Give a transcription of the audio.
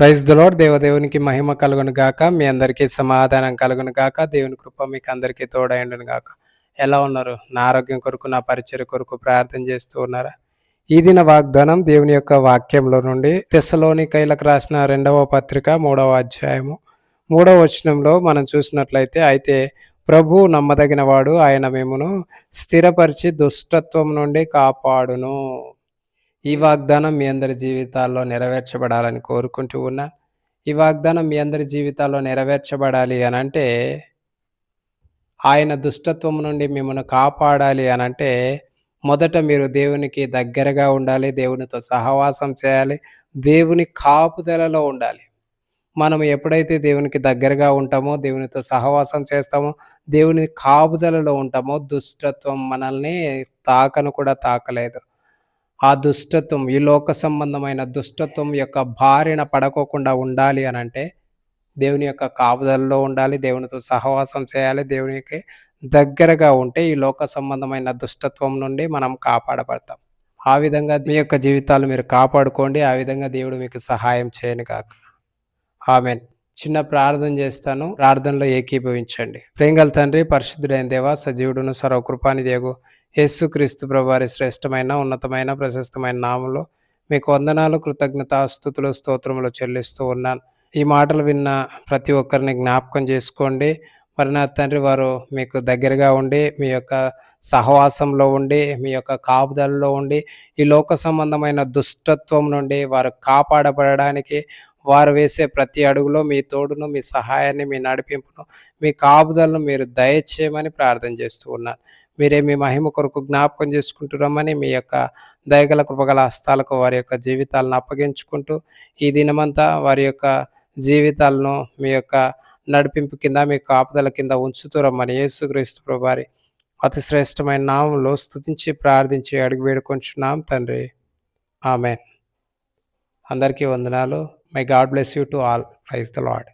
Praise the lord. దేవదేవునికి మహిమ కలుగును గాక. మీ అందరికీ సమాధానం కలుగును గాక. దేవుని కృప మీకు అందరికీ తోడైండును గాక. ఎలా ఉన్నారు? నా ఆరోగ్యం కొరకు, నా పరిచర్య కొరకు ప్రార్థన చేస్తూ ఉన్నారా? ఈ దిన వాగ్దానం దేవుని యొక్క వాక్యంలో నుండి తెస్సలోనికైలకు రాసిన 2వ పత్రిక 3వ అధ్యాయము 3వ వచనంలో మనం చూసినట్లయితే, అయితే ప్రభువు నమ్మదగినవాడు, ఆయన మిమ్మును స్థిరపరిచి దుష్టత్వం నుండి కాపాడును. ఈ వాగ్దానం మీ అందరి జీవితాల్లో నెరవేర్చబడాలని కోరుకుంటూ ఉన్నాను. ఈ వాగ్దానం మీ అందరి జీవితాల్లో నెరవేర్చబడాలి అనంటే, ఆయన దుష్టత్వం నుండి మిమ్మల్ని కాపాడాలి అనంటే, మొదట మీరు దేవునికి దగ్గరగా ఉండాలి. దేవునితో సహవాసం చేయాలి. దేవుని కాపుదలలో ఉండాలి. మనం ఎప్పుడైతే దేవునికి దగ్గరగా ఉంటామో, దేవునితో సహవాసం చేస్తామో, దేవుని కాపుదలలో ఉంటామో, దుష్టత్వం మనల్ని తాకను కూడా తాకలేదు. ఆ దుష్టత్వం, ఈ లోక సంబంధమైన దుష్టత్వం యొక్క బారిన పడకోకుండా ఉండాలి అనంటే, దేవుని యొక్క కాపుదలలో ఉండాలి. దేవునితో సహవాసం చేయాలి. దేవునికి దగ్గరగా ఉంటే ఈ లోక సంబంధమైన దుష్టత్వం నుండి మనం కాపాడబడతాం. ఆ విధంగా మీ యొక్క జీవితాలు మీరు కాపాడుకోండి. ఆ విధంగా దేవుడు మీకు సహాయం చేయనుగాక. ఆమేన్. చిన్న ప్రార్థన చేస్తాను. ప్రార్థనలో ఏకీభవించండి. ప్రేమగల తండ్రి, పరిశుద్ధుడైన దేవా, సజీవుడును సర్వకృపానిదేగు యేసుక్రీస్తు ప్రభువారి శ్రేష్టమైన, ఉన్నతమైన, ప్రశస్తమైన నామములో మీకు వందనాలు, కృతజ్ఞతాస్తుతులు, స్తోత్రములు చెల్లిస్తూ ఉన్నాను. ఈ మాటలు విన్న ప్రతి ఒక్కరిని జ్ఞాపకం చేసుకోండి. మరి నా తండ్రి, వారు మీకు దగ్గరగా ఉండి, మీ యొక్క సహవాసంలో ఉండి, మీ యొక్క కాపుదలలో ఉండి, ఈ లోక సంబంధమైన దుష్టత్వం నుండి వారు కాపాడబడడానికి, వారు వేసే ప్రతి అడుగులో మీ తోడును, మీ సహాయాన్ని, మీ నడిపింపును, మీ కాపుదలను మీరు దయచేయమని ప్రార్థన చేస్తూ ఉన్నాను. మీరే మీ మహిమ కొరకు జ్ఞాపకం చేసుకుంటూ రమ్మని, మీ యొక్క దయగల కృపగల హస్తాలకు వారి యొక్క జీవితాలను అప్పగించుకుంటూ, ఈ దినమంతా వారి యొక్క జీవితాలను మీ యొక్క నడిపింపు కింద, మీ కాపుదల కింద ఉంచుతూ రమ్మని యేసుక్రీస్తు ప్రభువారి అతి శ్రేష్టమైన నామములో స్తుతించి ప్రార్థించి అడిగి వేడుకొంచున్నాం తండ్రి. ఆమేన్. అందరికీ వందనాలు. My God bless you to all. Praise the lord.